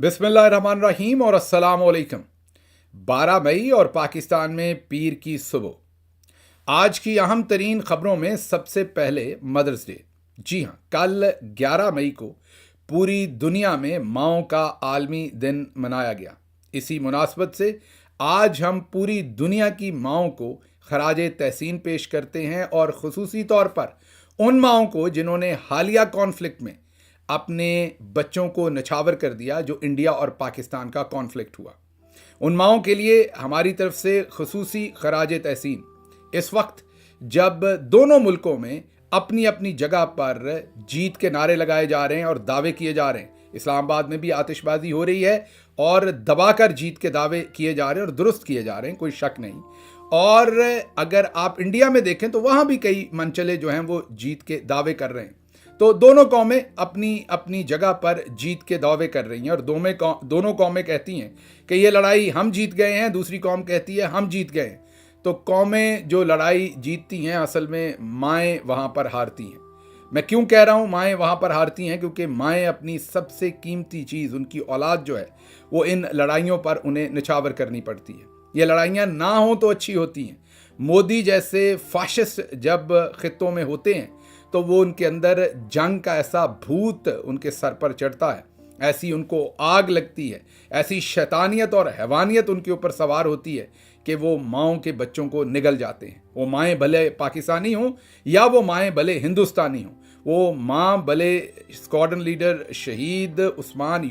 बिस्मिल्लाहिर्रहमानिर्रहीम और अस्सलाम वालेकुम। 12 मई और पाकिस्तान में पीर की सुबह। आज की अहम तरीन खबरों में सबसे पहले मदर्स डे। जी हाँ, कल 11 मई को पूरी दुनिया में माँओं का आलमी दिन मनाया गया। इसी मुनासबत से आज हम पूरी दुनिया की माँओं को खराज तहसीन पेश करते हैं और ख़ुसूसी तौर पर उन माँओं को जिन्होंने हालिया कॉन्फ्लिक्ट में अपने बच्चों को नछावर कर दिया, जो इंडिया और पाकिस्तान का कॉन्फ्लिक्ट हुआ। उन माँओं के लिए हमारी तरफ से ख़ुसूसी खराज तहसीन। इस वक्त जब दोनों मुल्कों में अपनी अपनी जगह पर जीत के नारे लगाए जा रहे हैं और दावे किए जा रहे हैं, इस्लामाबाद में भी आतिशबाजी हो रही है और दबाकर जीत के दावे किए जा रहे हैं और दुरुस्त किए जा रहे हैं, कोई शक नहीं। और अगर आप इंडिया में देखें तो वहाँ भी कई मनचले जो हैं वो जीत के दावे कर रहे हैं। तो दोनों कौमें अपनी अपनी जगह पर जीत के दावे कर रही हैं और दोनों कौमें कहती हैं कि ये लड़ाई हम जीत गए हैं, दूसरी कौम कहती है हम जीत गए हैं। तो कौमें जो लड़ाई जीतती हैं, असल में माएँ वहाँ पर हारती हैं। मैं क्यों कह रहा हूँ माएँ वहाँ पर हारती हैं? क्योंकि माएँ अपनी सबसे कीमती चीज़, उनकी औलाद जो है, वो इन लड़ाइयों पर उन्हें निछावर करनी पड़ती है। ये लड़ाइयाँ ना हों तो अच्छी होती हैं। मोदी जैसे फाशिस्ट जब खित्तों में होते हैं तो वो उनके अंदर जंग का ऐसा भूत उनके सर पर चढ़ता है, ऐसी उनको आग लगती है, ऐसी शैतानियत और हैवानियत उनके ऊपर सवार होती है कि वो माँओं के बच्चों को निगल जाते हैं। वो माएँ भले पाकिस्तानी हों या वो माएँ भले हिंदुस्तानी हों, वो माँ भले स्क्वाड्रन लीडर शहीद उस्मान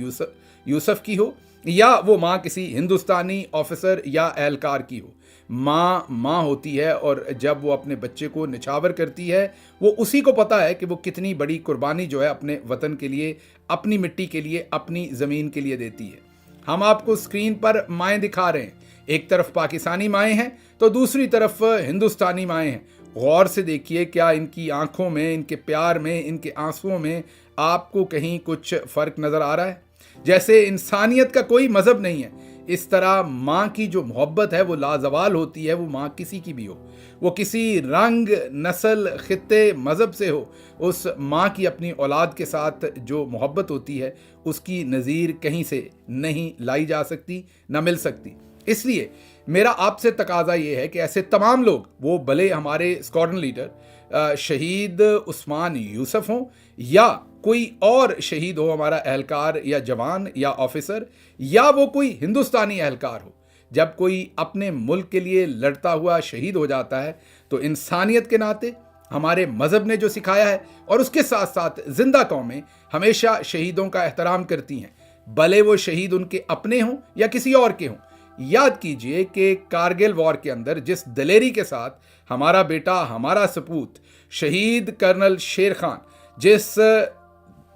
यूसुफ की हो या वो माँ किसी हिंदुस्तानी ऑफिसर या एहलकार की हो। माँ माँ होती है और जब वो अपने बच्चे को निछावर करती है, वो उसी को पता है कि वो कितनी बड़ी कुर्बानी जो है अपने वतन के लिए, अपनी मिट्टी के लिए, अपनी ज़मीन के लिए देती है। हम आपको स्क्रीन पर माएँ दिखा रहे हैं। एक तरफ पाकिस्तानी माएँ हैं तो दूसरी तरफ हिंदुस्तानी माएँ हैं। गौर से देखिए, क्या इनकी आंखों में, इनके प्यार में, इनके आंसुओं में आपको कहीं कुछ फ़र्क नज़र आ रहा है? जैसे इंसानियत का कोई मज़हब नहीं है, इस तरह माँ की जो मोहब्बत है वो लाजवाल होती है। वो माँ किसी की भी हो, वो किसी रंग, नस्ल, खित्ते, मज़हब से हो, उस माँ की अपनी औलाद के साथ जो मोहब्बत होती है उसकी नज़ीर कहीं से नहीं लाई जा सकती, ना मिल सकती। इसलिए मेरा आपसे तकाजा ये है कि ऐसे तमाम लोग, वो भले हमारे स्क्वाड्रन लीडर शहीद उस्मान यूसुफ हों या कोई और शहीद हो, हमारा एहलकार या जवान या ऑफिसर, या वो कोई हिंदुस्तानी एहलकार हो, जब कोई अपने मुल्क के लिए लड़ता हुआ शहीद हो जाता है तो इंसानियत के नाते हमारे मज़हब ने जो सिखाया है और उसके साथ साथ जिंदा कौमें हमेशा शहीदों का एहतराम करती हैं, भले वो शहीद उनके अपने हों या किसी और के हों। याद कीजिए कि कारगिल वॉर के अंदर जिस दलेरी के साथ हमारा बेटा, हमारा सपूत शहीद कर्नल शेर खान जिस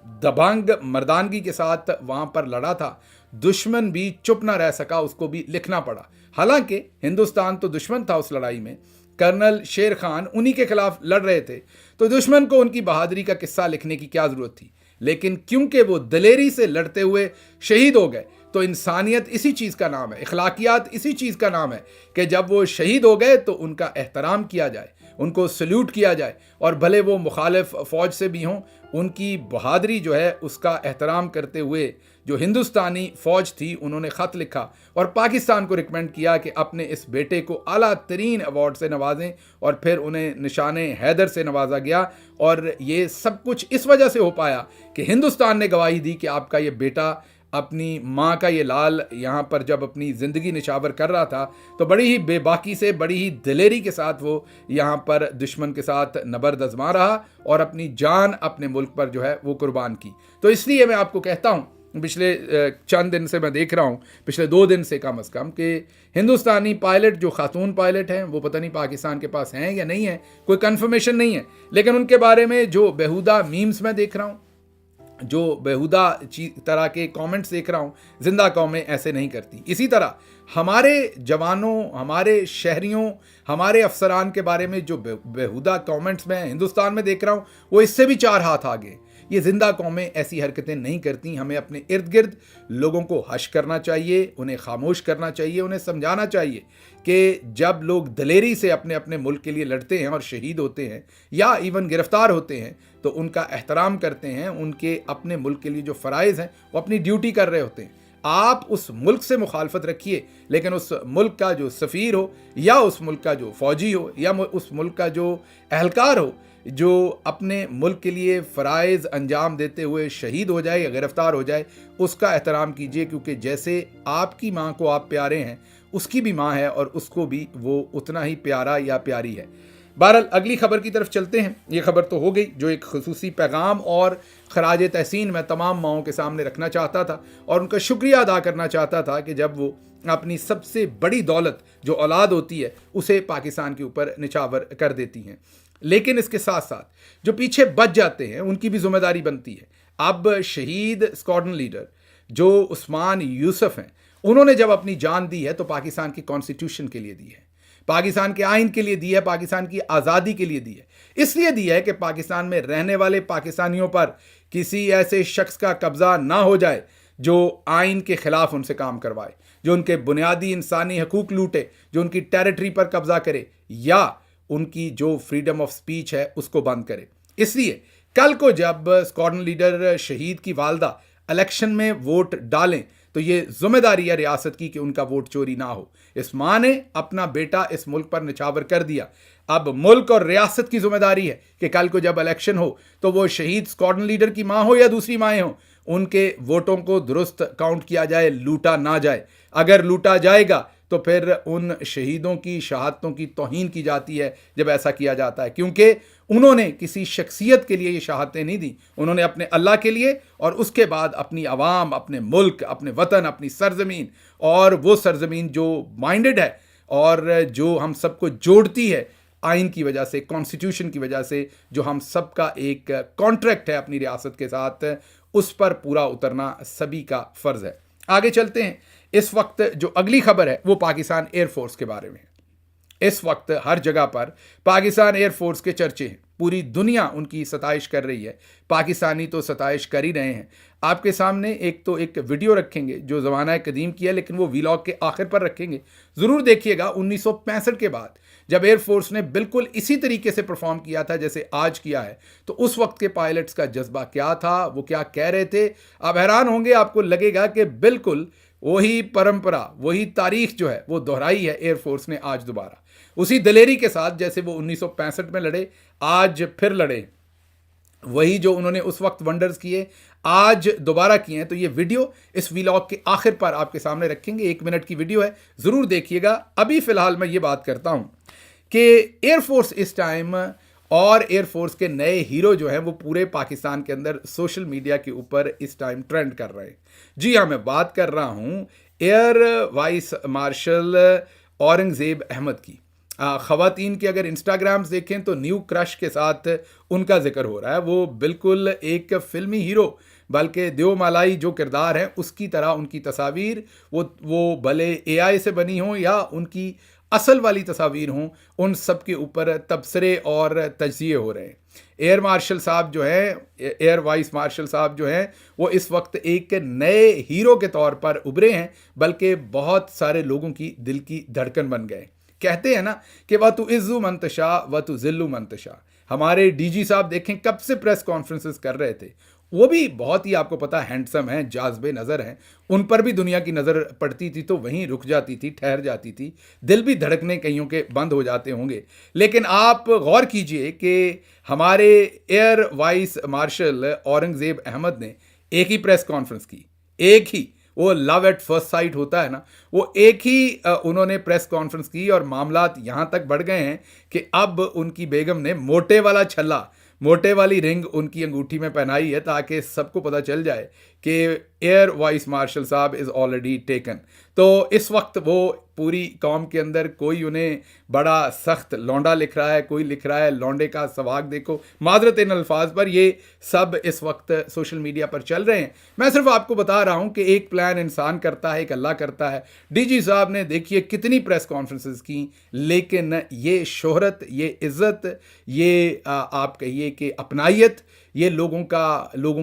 दबंग मर्दानगी के साथ वहाँ पर लड़ा था, दुश्मन भी चुप ना रह सका, उसको भी लिखना पड़ा। हालांकि हिंदुस्तान तो दुश्मन था उस लड़ाई में, कर्नल शेर खान उन्हीं के खिलाफ लड़ रहे थे, तो दुश्मन को उनकी बहादुरी का किस्सा लिखने की क्या ज़रूरत थी। लेकिन क्योंकि वो दलेरी से लड़ते हुए शहीद हो गए, तो इंसानियत इसी चीज़ का नाम है, इखलाकियात इसी चीज़ का नाम है कि जब वो शहीद हो गए तो उनका एहतराम किया जाए, उनको सल्यूट किया जाए, और भले वो मुखालिफ फ़ौज से भी हों, उनकी बहादुरी जो है उसका एहतराम करते हुए जो हिंदुस्तानी फ़ौज थी उन्होंने ख़त लिखा और पाकिस्तान को रिकमेंड किया कि अपने इस बेटे को आला तरीन अवार्ड से नवाजें, और फिर उन्हें निशाने हैदर से नवाजा गया। और ये सब कुछ इस वजह से हो पाया कि हिंदुस्तान ने गवाही दी कि आपका ये बेटा, अपनी माँ का ये लाल यहाँ पर जब अपनी ज़िंदगी निछावर कर रहा था तो बड़ी ही बेबाकी से, बड़ी ही दिलेरी के साथ वो यहाँ पर दुश्मन के साथ नबर्द आज़मा रहा और अपनी जान अपने मुल्क पर जो है वो कुर्बान की। तो इसलिए मैं आपको कहता हूँ, पिछले चंद दिन से मैं देख रहा हूँ, पिछले 2 दिन से कम अज़ कम, कि हिंदुस्तानी पायलट जो खातून पायलट हैं वो पता नहीं पाकिस्तान के पास हैं या नहीं है, कोई कन्फर्मेशन नहीं है, लेकिन उनके बारे में जो बेहुदा मीम्स मैं देख रहा हूँ, जो बेहुदा तरह के कमेंट्स देख रहा हूँ, जिंदा कौमें ऐसे नहीं करती। इसी तरह हमारे जवानों, हमारे शहरियों, हमारे अफसरान के बारे में जो बेहुदा कमेंट्स मैं हिंदुस्तान में देख रहा हूँ, वो इससे भी 4 हाथ आगे। ये जिंदा कौमें ऐसी हरकतें नहीं करती। हमें अपने इर्द गिर्द लोगों को हश करना चाहिए, उन्हें खामोश करना चाहिए, उन्हें समझाना चाहिए कि जब लोग दलेरी से अपने अपने मुल्क के लिए लड़ते हैं और शहीद होते हैं या इवन गिरफ्तार होते हैं तो उनका एहतराम करते हैं, उनके अपने मुल्क के लिए जो फ़राइज़ हैं वो अपनी ड्यूटी कर रहे होते हैं। आप उस मुल्क से मुखालफत रखिए, लेकिन उस मुल्क का जो सफ़ीर हो या उस मुल्क का जो फ़ौजी हो या उस मुल्क का जो एहलकार हो जो अपने मुल्क के लिए फ़राइज़ अंजाम देते हुए शहीद हो जाए या गिरफ़्तार हो जाए, उसका एहतराम कीजिए, क्योंकि जैसे आपकी माँ को आप प्यारे हैं, उसकी भी माँ है और उसको भी वो उतना ही प्यारा या प्यारी है। बहरहाल अगली खबर की तरफ चलते हैं। ये खबर तो हो गई जो एक खुसूसी पैगाम और खराज तहसीन मैं तमाम माओं के सामने रखना चाहता था और उनका शुक्रिया अदा करना चाहता था कि जब वो अपनी सबसे बड़ी दौलत जो औलाद होती है उसे पाकिस्तान के ऊपर निछावर कर देती हैं। लेकिन इसके साथ साथ जो पीछे बच जाते हैं उनकी भी जिम्मेदारी बनती है। अब शहीद स्क्वाड्रन लीडर जो उस्मान यूसुफ हैं, उन्होंने जब अपनी जान दी है तो पाकिस्तान की कॉन्स्टिट्यूशन के लिए दी है, पाकिस्तान के आइन के लिए दी है, पाकिस्तान की आज़ादी के लिए दी है। इसलिए दी है कि पाकिस्तान में रहने वाले पाकिस्तानियों पर किसी ऐसे शख्स का कब्जा ना हो जाए जो आइन के खिलाफ उनसे काम करवाए, जो उनके बुनियादी इंसानी हकूक लूटे, जो उनकी टेरिटरी पर कब्जा करे या उनकी जो फ्रीडम ऑफ स्पीच है उसको बंद करे। इसलिए कल को जब स्क्वाड्रन लीडर शहीद की वालदा इलेक्शन में वोट डालें तो ये जिम्मेदारी है रियासत की कि उनका वोट चोरी ना हो। इस माँ ने अपना बेटा इस मुल्क पर निछावर कर दिया। अब मुल्क और रियासत की जिम्मेदारी है कि कल को जब इलेक्शन हो तो वो शहीद स्क्वाड्रन लीडर की माँ हो या दूसरी माएँ हो, उनके वोटों को दुरुस्त काउंट किया जाए, लूटा ना जाए। अगर लूटा जाएगा तो फिर उन शहीदों की शहादतों की तौहीन की जाती है जब ऐसा किया जाता है, क्योंकि उन्होंने किसी शख्सियत के लिए ये शहादतें नहीं दी, उन्होंने अपने अल्लाह के लिए और उसके बाद अपनी आवाम, अपने मुल्क, अपने वतन, अपनी सरजमीन, और वो सरजमीन जो माइंडेड है और जो हम सबको जोड़ती है आइन की वजह से, कॉन्स्टिट्यूशन की वजह से, जो हम सबका एक कॉन्ट्रैक्ट है अपनी रियासत के साथ, उस पर पूरा उतरना सभी का फ़र्ज़ है। आगे चलते हैं। इस वक्त जो अगली खबर है वो पाकिस्तान एयरफोर्स के बारे में है। इस वक्त हर जगह पर पाकिस्तान एयरफोर्स के चर्चे हैं, पूरी दुनिया उनकी सताइश कर रही है, पाकिस्तानी तो सताइश कर ही रहे हैं। आपके सामने एक वीडियो रखेंगे जो ज़माना कदीम की है, लेकिन वो वीलॉग के आखिर पर रखेंगे, ज़रूर देखिएगा। 1965 के बाद जब एयरफोर्स ने बिल्कुल इसी तरीके से परफॉर्म किया था जैसे आज किया है, तो उस वक्त के पायलट्स का जज्बा क्या था, वो क्या कह रहे थे, आप हैरान होंगे। आपको लगेगा कि बिल्कुल वही परंपरा, वही तारीख जो है वो दोहराई है एयरफोर्स ने आज दोबारा, उसी दलेरी के साथ जैसे वो 1965 में लड़े, आज फिर लड़े। वही जो उन्होंने उस वक्त वंडर्स किए आज दोबारा किए हैं। तो ये वीडियो इस व्लॉग के आखिर पर आपके सामने रखेंगे, 1 मिनट की वीडियो है, ज़रूर देखिएगा। अभी फ़िलहाल मैं ये बात करता हूँ कि एयरफोर्स इस टाइम और एयरफोर्स के नए हीरो जो हैं वो पूरे पाकिस्तान के अंदर सोशल मीडिया के ऊपर इस टाइम ट्रेंड कर रहे हैं। जी हाँ, मैं बात कर रहा हूँ air vice marshal Aurangzeb Ahmad की। ख़वातीन के अगर इंस्टाग्राम्स देखें तो न्यू क्रश के साथ उनका जिक्र हो रहा है। वो बिल्कुल एक फ़िल्मी हीरो, बल्कि देवमालाई जो किरदार है उसकी तरह उनकी तस्वीर, वो भले एआई से बनी हो या उनकी असल वाली तस्वीर हों, उन सब के ऊपर तबसरे और तजिए हो रहे हैं। एयर मार्शल साहब जो हैं, एयर वाइस मार्शल साहब जो हैं, वो इस वक्त एक नए हीरो के तौर पर उभरे हैं, बल्कि बहुत सारे लोगों की दिल की धड़कन बन गए। कहते हैं ना कि वह तो इज़्ज़ु मंतशा व तो ज़िल्लु मंतशा। हमारे डीजी साहब देखें कब से प्रेस कॉन्फ्रेंसेस कर रहे थे, वो भी बहुत ही आपको पता हैंडसम हैं, जाज़बे नज़र हैं, उन पर भी दुनिया की नज़र पड़ती थी तो वहीं रुक जाती थी, ठहर जाती थी, दिल भी धड़कने कईयों के बंद हो जाते होंगे। लेकिन आप गौर कीजिए कि हमारे air vice marshal Aurangzeb Ahmad ने एक ही प्रेस कॉन्फ्रेंस की, एक ही, वो लव एट फर्स्ट साइट होता है ना, वो एक ही उन्होंने प्रेस कॉन्फ्रेंस की और मामलात यहाँ तक बढ़ गए हैं कि अब उनकी बेगम ने मोटे वाला छल्ला, मोटे वाली रिंग उनकी अंगूठी में पहनाई है ताकि सबको पता चल जाए कि एयर वाइस मार्शल साहब इज़ ऑलरेडी टेकन। तो इस वक्त वो पूरी कौम के अंदर कोई उन्हें बड़ा सख्त लौंडा लिख रहा है, कोई लिख रहा है लौंडे का सवाग देखो, माजरत इन अल्फाज पर, ये सब इस वक्त सोशल मीडिया पर चल रहे हैं। मैं सिर्फ आपको बता रहा हूं कि एक प्लान इंसान करता है, एक अल्लाह करता है। डीजी साहब ने देखिए कितनी प्रेस कॉन्फ्रेंसेस की, लेकिन ये शोहरत, ये इज़्ज़त, ये आप कहिए कि अपनाइयत, ये लोगों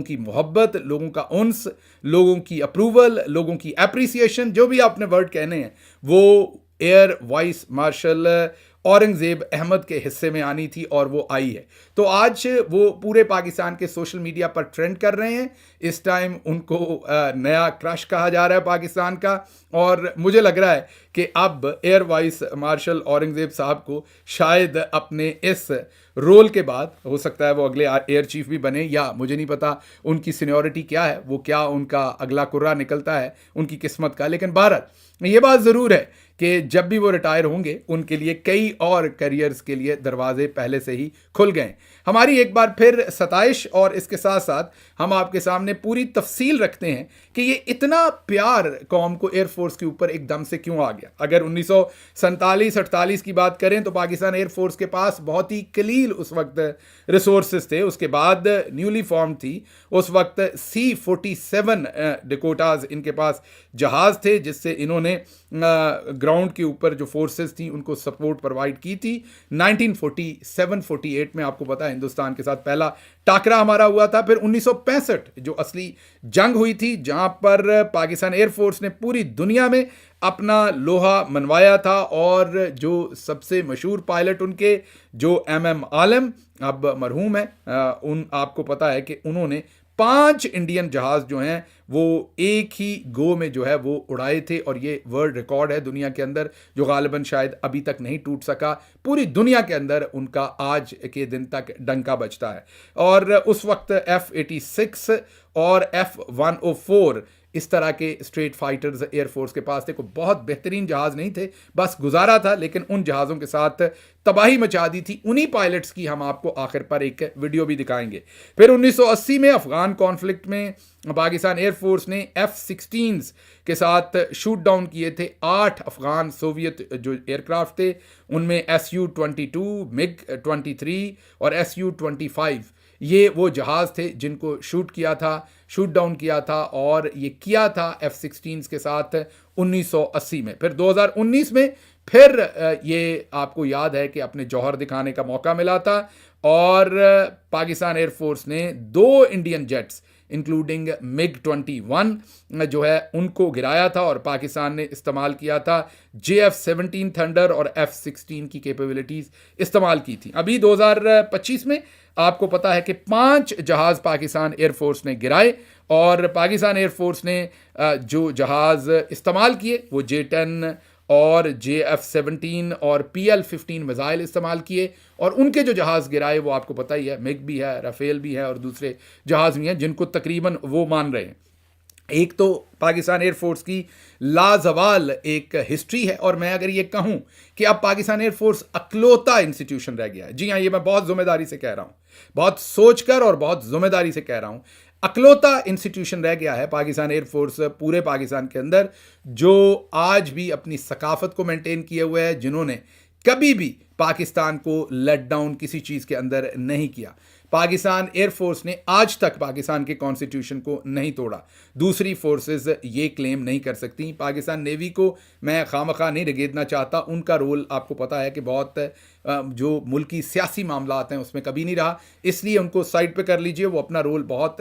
की मोहब्बत, लोगों का उन्स, लोगों की अप्रूवल, लोगों की एप्रिसिएशन, जो भी आपने वर्ड कहने हैं, वो air vice marshal Aurangzeb Ahmad के हिस्से में आनी थी और वो आई है। तो आज वो पूरे पाकिस्तान के सोशल मीडिया पर ट्रेंड कर रहे हैं। इस टाइम उनको नया क्रश कहा जा रहा है पाकिस्तान का, और मुझे लग रहा है कि अब एयर वाइस मार्शल औरंगज़ेब साहब को शायद अपने इस रोल के बाद हो सकता है वो अगले एयर चीफ भी बने, या मुझे नहीं पता उनकी सीनियरिटी क्या है, वो क्या उनका अगला कुर्रा निकलता है उनकी किस्मत का। लेकिन भारत ये बात ज़रूर है कि जब भी वो रिटायर होंगे उनके लिए कई और करियर्स के लिए दरवाजे पहले से ही खुल गए। हमारी एक बार फिर सताइश, और इसके साथ साथ हम आपके सामने पूरी तफसील रखते हैं कि ये इतना प्यार कौम को एयरफोर्स के ऊपर एकदम से क्यों आ गया। अगर 1947-48 की बात करें तो पाकिस्तान एयरफोर्स के पास बहुत ही कलील उस वक्त रिसोर्सेज थे। उसके बाद न्यूली फॉर्म थी उस वक्त C-47 डकोटाज इनके पास जहाज़ थे, जिससे इन्होंने ग्राउंड के ऊपर जो फोर्सेस थी उनको सपोर्ट प्रोवाइड की थी। 1947-48 में आपको पता है हिंदुस्तान के साथ पहला टाकरा हमारा हुआ था। फिर 1965 जो असली जंग हुई थी, जहां पर पाकिस्तान एयरफोर्स ने पूरी दुनिया में अपना लोहा मनवाया था, और जो सबसे मशहूर पायलट उनके जो MM आलम अब मरहूम है, उन आपको पता है कि उन्होंने 5 इंडियन जहाज जो हैं वो एक ही गो में जो है वो उड़ाए थे, और ये वर्ल्ड रिकॉर्ड है दुनिया के अंदर जो गालिबन शायद अभी तक नहीं टूट सका। पूरी दुनिया के अंदर उनका आज के दिन तक डंका बजता है। और उस वक्त F-86 और F-104 इस तरह के स्ट्रेट फाइटर्स एयरफोर्स के पास थे। कोई बहुत बेहतरीन जहाज़ नहीं थे, बस गुजारा था, लेकिन उन जहाज़ों के साथ तबाही मचा दी थी। उन्हीं पायलट्स की हम आपको आखिर पर एक वीडियो भी दिखाएंगे। फिर 1980 में अफगान कॉन्फ्लिक्ट में पाकिस्तान एयरफोर्स ने F-16 के साथ शूट डाउन किए थे 8 अफगान सोवियत जो एयरक्राफ्ट थे, उनमें Su-22, MiG-23 और Su-25 ये वो जहाज़ थे जिनको शूट डाउन किया था, और ये किया था F-16 के साथ 1980 में। फिर 2019 में फिर ये आपको याद है कि अपने जौहर दिखाने का मौका मिला था, और पाकिस्तान एयरफोर्स ने 2 इंडियन जेट्स इंक्लूडिंग MiG-21 जो है उनको गिराया था, और पाकिस्तान ने इस्तेमाल किया था JF-17 थंडर और F-16 की कैपेबिलिटीज़ इस्तेमाल की थी। अभी 2025 में आपको पता है कि 5 जहाज़ पाकिस्तान एयरफोर्स ने गिराए, और पाकिस्तान एयरफोर्स ने जो जहाज़ इस्तेमाल किए वो J-10 और JF-17 और PL-15 मिसाइल इस्तेमाल किए, और उनके जो जहाज़ गिराए वो आपको पता ही है, मिग भी है, राफेल भी है, और दूसरे जहाज़ भी हैं जिनको तकरीबन वो मान रहे हैं। एक तो पाकिस्तान एयरफोर्स की लाजवाल एक हिस्ट्री है, और मैं अगर ये कहूं कि अब पाकिस्तान एयरफोर्स अकलौता इंस्टीट्यूशन रह गया है, जी हाँ, ये मैं बहुत जिम्मेदारी से कह रहा हूं, बहुत सोचकर और बहुत जिम्मेदारी से कह रहा हूं, अकलौता इंस्टीट्यूशन रह गया है पाकिस्तान एयरफोर्स पूरे पाकिस्तान के अंदर जो आज भी अपनी सकाफत को मेंटेन किए हुए है, जिन्होंने कभी भी पाकिस्तान को लेट डाउन किसी चीज़ के अंदर नहीं किया। पाकिस्तान एयरफोर्स ने आज तक पाकिस्तान के कॉन्स्टिट्यूशन को नहीं तोड़ा। दूसरी फोर्सेस ये क्लेम नहीं कर सकती। पाकिस्तान नेवी को मैं खामखा नहीं रगेदना चाहता, उनका रोल आपको पता है कि बहुत जो मुल्की सियासी मामलात हैं उसमें कभी नहीं रहा, इसलिए उनको साइड पे कर लीजिए। वो अपना रोल बहुत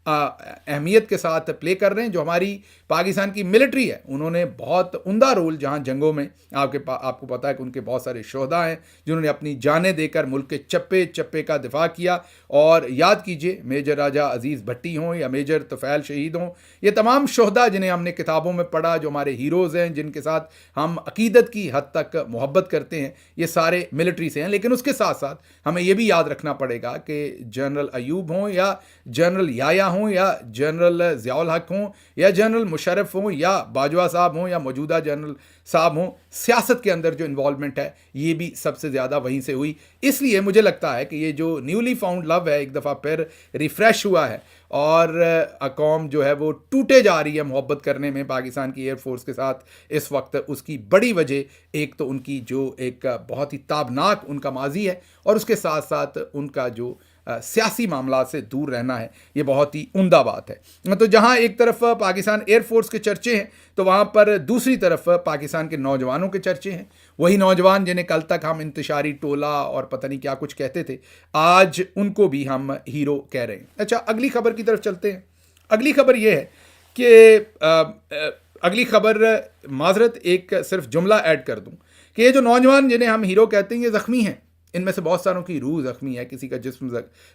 अहमियत के साथ प्ले कर रहे हैं। जो हमारी पाकिस्तान की मिलिट्री है उन्होंने बहुत उम्दा रोल, जहां जंगों में आपको पता है कि उनके बहुत सारे शोहदा हैं जिन्होंने अपनी जानें देकर मुल्क के चप्पे चप्पे का दिफा किया। और याद कीजिए मेजर राजा अजीज़ भट्टी हों या मेजर तुफैल शहीद हों, ये तमाम शोहदा जिन्हें हमने किताबों में पढ़ा, जो हमारे हीरोज़ हैं, जिनके साथ हम अकीदत की हद तक मोहब्बत करते हैं, ये सारे मिलिट्री से हैं। लेकिन उसके साथ साथ हमें यह भी याद रखना पड़ेगा कि जनरल अयूब हों या जनरल याया हों या जनरल ज़ियाउल हक हों या जनरल मुशर्रफ हों या बाजवा साहब हों या मौजूदा जनरल साहब हों, सियासत के अंदर जो इन्वॉल्वमेंट है ये भी सबसे ज़्यादा वहीं से हुई। इसलिए मुझे लगता है कि ये जो न्यूली फाउंड लव है एक दफ़ा फिर रिफ़्रेश हुआ है और कौम जो है वो टूटे जा रही है मोहब्बत करने में पाकिस्तान की एयरफोर्स के साथ इस वक्त। उसकी बड़ी वजह एक तो उनकी जो एक बहुत ही ताबनाक उनका माजी है और उसके साथ साथ उनका जो सियासी मामला से दूर रहना है, ये बहुत ही उम्दा बात है। तो जहाँ एक तरफ पाकिस्तान एयरफोर्स के चर्चे हैं तो वहाँ पर दूसरी तरफ पाकिस्तान के नौजवानों के चर्चे हैं। वही नौजवान जिन्हें कल तक हम इंतशारी टोला और पता नहीं क्या कुछ कहते थे, आज उनको भी हम हीरो कह रहे हैं। अच्छा, अगली खबर की तरफ चलते हैं। अगली खबर यह है कि अगली खबर माजरत एक सिर्फ जुमला ऐड कर दूं कि ये जो नौजवान जिन्हें हम हीरो कहते हैं ये ज़ख्मी हैं। इनमें से बहुत सारों की रूह ज़ख्मी है, किसी का जिस्म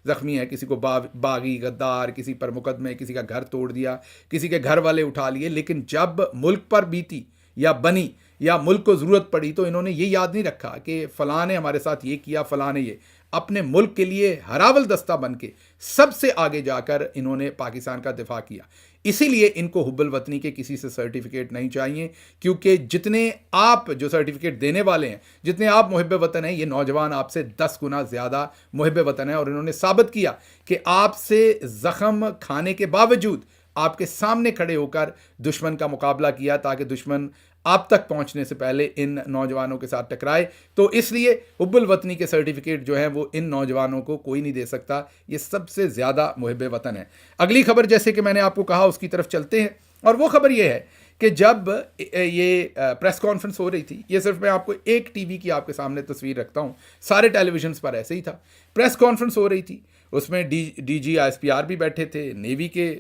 ज़ख्मी है, किसी को बागी गद्दार, किसी पर मुकदमे, किसी का घर तोड़ दिया, किसी के घर वाले उठा लिए। लेकिन जब मुल्क पर बीती या बनी या मुल्क को ज़रूरत पड़ी तो इन्होंने ये याद नहीं रखा कि फ़लाँ ने हमारे साथ ये किया, फ़लाँ ने ये। अपने मुल्क के लिए हरावल दस्ता बन के सबसे आगे जाकर इन्होंने पाकिस्तान का दिफा किया। इसीलिए इनको हुब्बुल वतनी के किसी से सर्टिफिकेट नहीं चाहिए, क्योंकि जितने आप जो सर्टिफिकेट देने वाले हैं, जितने आप मुहिब्बे वतन हैं, ये नौजवान आपसे 10 गुना ज़्यादा मुहिब्बे वतन है। और इन्होंने साबित किया कि आपसे ज़ख्म खाने के बावजूद आपके सामने खड़े होकर दुश्मन का मुकाबला किया, ताकि दुश्मन आप तक पहुंचने से पहले इन नौजवानों के साथ टकराए। तो इसलिए हुब्बुल वतनी के सर्टिफिकेट जो हैं वो इन नौजवानों को कोई नहीं दे सकता। ये सबसे ज़्यादा मुहिब्बे वतन है। अगली खबर, जैसे कि मैंने आपको कहा, उसकी तरफ चलते हैं। और वो खबर ये है कि जब ये प्रेस कॉन्फ्रेंस हो रही थी, ये सिर्फ मैं आपको एक टीवी की आपके सामने तस्वीर रखता हूँ, सारे टेलीविजन पर ऐसे ही था। प्रेस कॉन्फ्रेंस हो रही थी, उसमें DG ISPR भी बैठे थे, नेवी के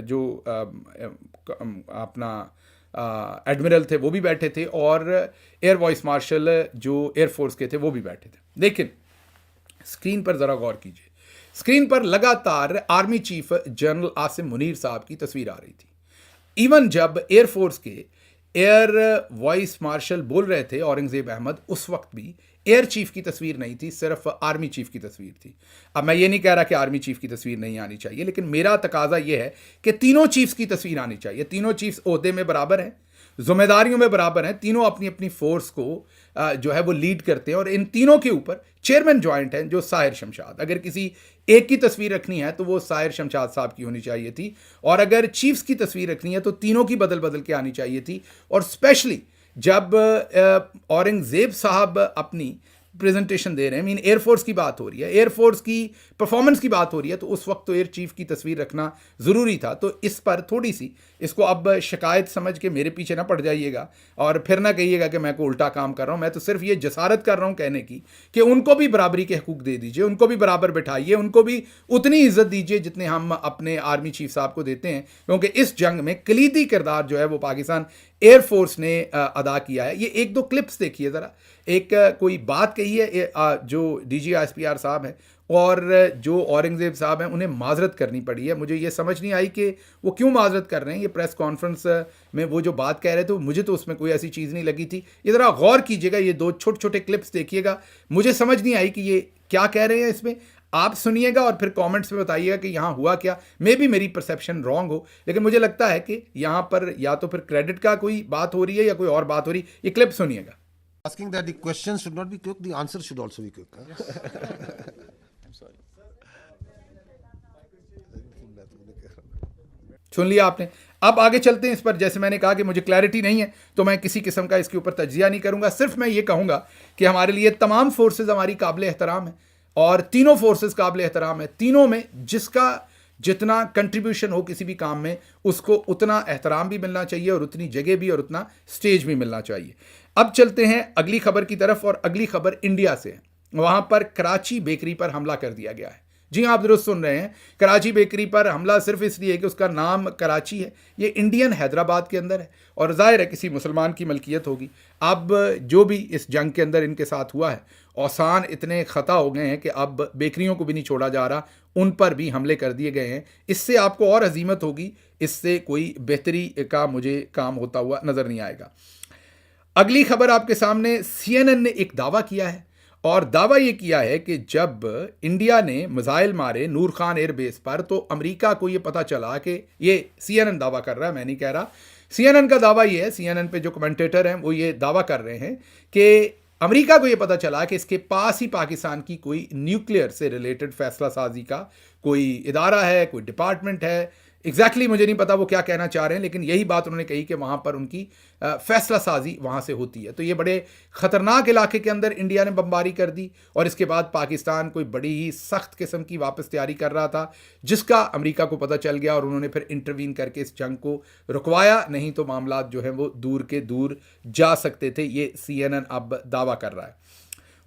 जो अपना एडमिरल थे वो भी बैठे थे, और एयर वाइस मार्शल जो एयरफोर्स के थे वो भी बैठे थे। लेकिन स्क्रीन पर ज़रा गौर कीजिए, स्क्रीन पर लगातार army chief general Asim Munir साहब की तस्वीर आ रही थी। इवन जब एयरफोर्स के एयर वाइस मार्शल बोल रहे थे औरंगजेब अहमद, उस वक्त भी एयर चीफ की तस्वीर नहीं थी, सिर्फ आर्मी चीफ की तस्वीर थी। अब मैं ये नहीं कह रहा कि आर्मी चीफ की तस्वीर नहीं आनी चाहिए, लेकिन मेरा तकाजा यह है कि तीनों चीफ्स की तस्वीर आनी चाहिए। तीनों चीफ्स ओहदे में बराबर हैं, जिम्मेदारियों में बराबर हैं, तीनों अपनी अपनी फोर्स को जो है वो लीड करते हैं। और इन तीनों के ऊपर चेयरमैन जॉइंट हैं जो साहिर शमशाद। अगर किसी एक की तस्वीर रखनी है तो वो साहिर शमशाद साहब की होनी चाहिए थी, और अगर चीफ्स की तस्वीर रखनी है तो तीनों की बदल बदल के आनी चाहिए थी। और स्पेशली जब औरंगजेब साहब अपनी प्रेजेंटेशन दे रहे हैं, मीन एयरफोर्स की बात हो रही है, एयरफोर्स की परफॉर्मेंस की बात हो रही है, तो उस वक्त तो एयर चीफ की तस्वीर रखना ज़रूरी था। तो इस पर थोड़ी सी इसको अब शिकायत समझ के मेरे पीछे ना पड़ जाइएगा और फिर ना कहिएगा कि मैं को उल्टा काम कर रहा हूँ। मैं तो सिर्फ ये जसारत कर रहा हूँ कहने की कि उनको भी बराबरी के हकूक़ दे दीजिए, उनको भी बराबर बैठाइए, उनको भी उतनी इज्जत दीजिए जितने हम अपने आर्मी चीफ साहब को देते हैं, क्योंकि इस जंग में कलीदी किरदार जो है वो पाकिस्तान एयरफोर्स ने अदा किया है। ये एक दो क्लिप्स देखिए ज़रा। एक कोई बात कही है जो DG ISPR साहब हैं और जो औरंगजेब साहब हैं, उन्हें माजरत करनी पड़ी है। मुझे ये समझ नहीं आई कि वो क्यों माजरत कर रहे हैं। ये प्रेस कॉन्फ्रेंस में वो जो बात कह रहे थे, मुझे तो उसमें कोई ऐसी चीज़ नहीं लगी थी। ये ज़रा गौर कीजिएगा, ये दो छोटे छोटे क्लिप्स देखिएगा। मुझे समझ नहीं आई कि ये क्या कह रहे हैं इसमें। आप सुनिएगा और फिर कमेंट्स में बताइएगा कि यहाँ हुआ क्या। मे बी मेरी परसेप्शन रॉन्ग हो, लेकिन मुझे लगता है कि यहाँ पर या तो फिर क्रेडिट का कोई बात हो रही है या कोई और बात हो रही है। ये क्लिप सुनिएगा। Asking that the questions should not be quick, the answer should also be quick. I'm sorry. सुन लिया आपने। अब आगे चलते हैं इस पर। जैसे मैंने कहा कि मुझे क्लैरिटी नहीं है तो मैं किसी किस्म का इसके ऊपर तज्जिया नहीं करूंगा। सिर्फ मैं ये कहूंगा कि हमारे लिए तमाम फोर्सेज हमारी काबिल एहतराम है और तीनों फोर्सेज काबिल एहतराम है। तीनों में जिसका जितना कंट्रीब्यूशन हो किसी भी काम में, उसको उतना एहतराम भी मिलना चाहिए और उतनी जगह भी और उतना स्टेज भी मिलना चाहिए। अब चलते हैं अगली खबर की तरफ, और अगली खबर इंडिया से है। वहाँ पर कराची बेकरी पर हमला कर दिया गया है। जी हाँ, आप दुरुस्त सुन रहे हैं, कराची बेकरी पर हमला सिर्फ इसलिए कि उसका नाम कराची है। ये इंडियन हैदराबाद के अंदर है और ज़ाहिर है किसी मुसलमान की मलकियत होगी। अब जो भी इस जंग के अंदर इनके साथ हुआ है, औसान इतने ख़ता हो गए हैं कि अब बेकरियों को भी नहीं छोड़ा जा रहा, उन पर भी हमले कर दिए गए हैं। इससे आपको और अजीमत होगी, इससे कोई बेहतरी का मुझे काम होता हुआ नज़र नहीं आएगा। अगली खबर आपके सामने, CNN ने एक दावा किया है और दावा ये किया है कि जब इंडिया ने मिसाइल मारे नूर खान एयरबेस पर तो अमेरिका को ये पता चला कि, ये CNN दावा कर रहा है, मैं नहीं कह रहा, CNN का दावा ये है, CNN पे जो कमेंटेटर हैं वो ये दावा कर रहे हैं कि अमेरिका को ये पता चला कि इसके पास ही पाकिस्तान की कोई न्यूक्लियर से रिलेटेड फैसला साजी का कोई इदारा है, कोई डिपार्टमेंट है। एग्जैक्टली मुझे नहीं पता वो क्या कहना चाह रहे हैं, लेकिन यही बात उन्होंने कही कि वहाँ पर उनकी फैसला साजी वहाँ से होती है। तो ये बड़े ख़तरनाक इलाके के अंदर इंडिया ने बमबारी कर दी और इसके बाद पाकिस्तान कोई बड़ी ही सख्त किस्म की वापस तैयारी कर रहा था, जिसका अमेरिका को पता चल गया और उन्होंने फिर इंटरवीन करके इस जंग को रुकवाया। नहीं तो मामला जो है वो दूर के दूर जा सकते थे। ये CNN अब दावा कर रहा है।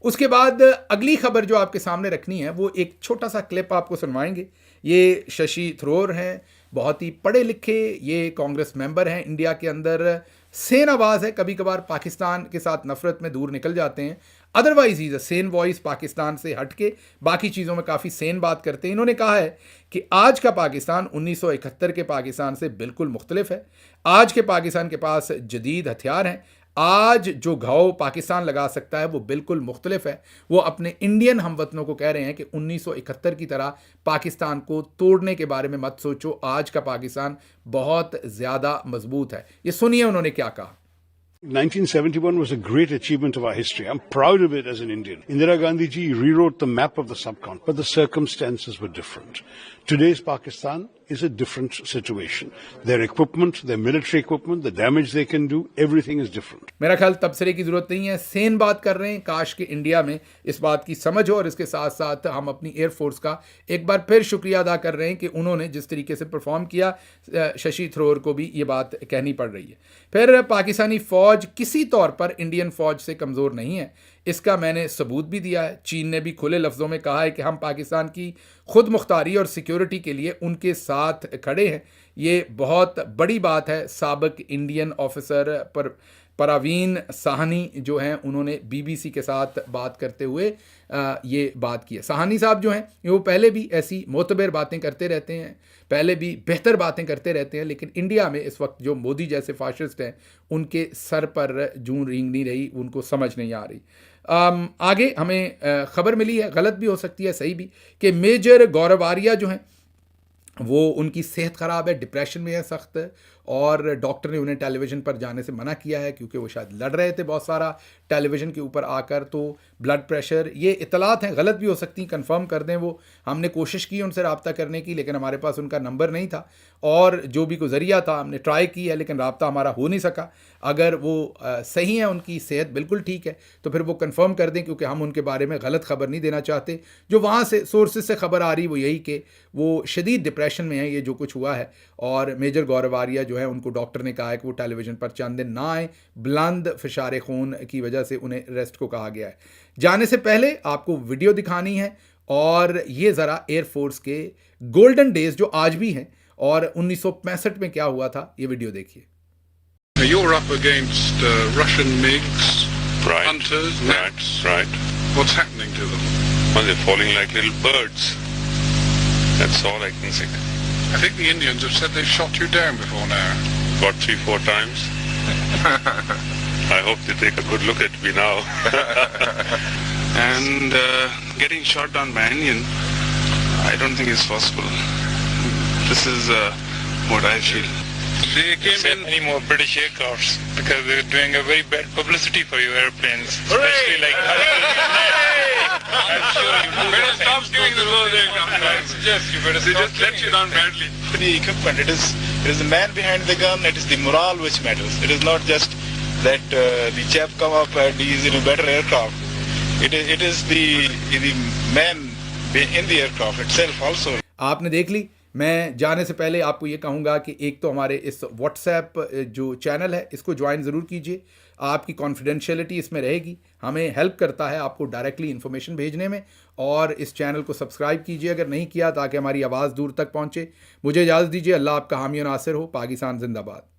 उसके बाद अगली खबर जो आपके सामने रखनी है वो एक छोटा सा क्लिप आपको सुनवाएंगे। ये शशि थरूर हैं बहुत ही पढ़े लिखे ये कांग्रेस मेंबर हैं इंडिया के अंदर, सेन आवाज़ है, कभी कभार पाकिस्तान के साथ नफरत में दूर निकल जाते हैं, otherwise is a Sen voice, Pakistan से हट के बाकी चीज़ों में काफ़ी सेन बात करते हैं। इन्होंने कहा है कि आज का पाकिस्तान 1971 के पाकिस्तान से बिल्कुल मुख्तलिफ है। आज के पाकिस्तान के पास जदीद हथियार हैं। आज जो घाव पाकिस्तान लगा सकता है वो बिल्कुल मुख्तलिफ है। वो अपने इंडियन हमवतनों को कह रहे हैं कि 1971 की तरह पाकिस्तान को तोड़ने के बारे में मत सोचो, आज का पाकिस्तान बहुत ज़्यादा मजबूत है। ये सुनिए उन्होंने क्या कहा। 1971 was a great achievement of our history. I'm proud of it as an Indian. Indira Gandhi ji rewrote the map of the subcontinent, but the circumstances were different. Today's Pakistan is a different situation. Their equipment, their military equipment, the damage they can do, everything is different. मेरा ख्याल तबसरे की जरूरत नहीं है, सेन बात कर रहे हैं। काश कि इंडिया में इस बात की समझ हो, और इसके साथ साथ हम अपनी एयरफोर्स का एक बार फिर शुक्रिया अदा कर रहे हैं कि उन्होंने जिस तरीके से परफॉर्म किया। शशि थरूर को भी ये बात कहनी पड़ रही है। फिर पाकिस्तानी फ़ौज किसी तौर पर इंडियन फ़ौज से कमज़ोर नहीं है, इसका मैंने सबूत भी दिया है। चीन ने भी खुले लफ्ज़ों में कहा है कि हम पाकिस्तान की खुद मुख्तारी और सिक्योरिटी के लिए उनके साथ खड़े हैं। ये बहुत बड़ी बात है। साबिक इंडियन ऑफिसर परवीन साहनी जो हैं, उन्होंने बीबीसी के साथ बात करते हुए ये बात की है। साहनी साहब जो हैं वो पहले भी ऐसी मोतबर बातें करते रहते हैं, पहले भी बेहतर बातें करते रहते हैं, लेकिन इंडिया में इस वक्त जो मोदी जैसे फाशिस्ट हैं उनके सर पर जूं रेंग नहीं रही, उनको समझ नहीं आ रही। आगे हमें ख़बर मिली है, गलत भी हो सकती है सही भी, कि मेजर गौरव आर्या जो हैं वो उनकी सेहत ख़राब है, डिप्रेशन में है सख्त, और डॉक्टर ने उन्हें टेलीविज़न पर जाने से मना किया है क्योंकि वो शायद लड़ रहे थे बहुत सारा टेलीविज़न के ऊपर आकर। तो ब्लड प्रेशर, ये इतलात हैं, गलत भी हो सकती, कंफर्म कर दें। वो हमने कोशिश की उनसे रब्ता करने की, लेकिन हमारे पास उनका नंबर नहीं था, और जो भी कोई ज़रिया था हमने ट्राई की है, लेकिन रब्ता हमारा हो नहीं सका। अगर वो सही है, उनकी सेहत बिल्कुल ठीक है, तो फिर वो कंफर्म कर दें, क्योंकि हम उनके बारे में गलत खबर नहीं देना चाहते। जो वहाँ से सोर्सेज से खबर आ रही वो यही कि वो शदीद डिप्रेशन में है, ये जो कुछ हुआ है। और मेजर गौरव आर्या जो है उनको डॉक्टर ने कहा है कि वो टेलीविज़न पर चंद दिन ना आए, बुलंद फिशार खून की वजह से उन्हें रेस्ट को कहा गया है। जाने से पहले आपको वीडियो दिखानी है, और ये ज़रा एयरफोर्स के गोल्डन डेज जो आज भी हैं और 1965 में क्या हुआ था, ये वीडियो देखिए। You're up against Russian MiGs, Right. hunters, nets. Right. What's happening to them? Well, they're falling like little birds. That's all I can say. I think the Indians have said they've shot you down before now. About 3-4 times. I hope they take a good look at me now. And getting shot down by Indian, I don't think it's possible. This is what I feel. They came Send in. any more British aircrafts because they're doing a very bad publicity for your airplanes, especially like. I'm sure you Better stop giving the those aircraft. I suggest you better They stop just let you down badly. The equipment, it is the man behind the gun. It is the morale which matters. It is not just that the chap come up and he's in a better aircraft. It is the man in the aircraft itself also. आपने देख ली। मैं जाने से पहले आपको ये कहूँगा कि एक तो हमारे इस व्हाट्सएप जो चैनल है इसको ज्वाइन ज़रूर कीजिए। आपकी कॉन्फिडेंशियलिटी इसमें रहेगी, हमें हेल्प करता है आपको डायरेक्टली इन्फॉर्मेशन भेजने में। और इस चैनल को सब्सक्राइब कीजिए अगर नहीं किया, ताकि हमारी आवाज़ दूर तक पहुँचे। मुझे इजाज़त दीजिए। अल्लाह आपका हामी और नासिर हो। पाकिस्तान जिंदाबाद।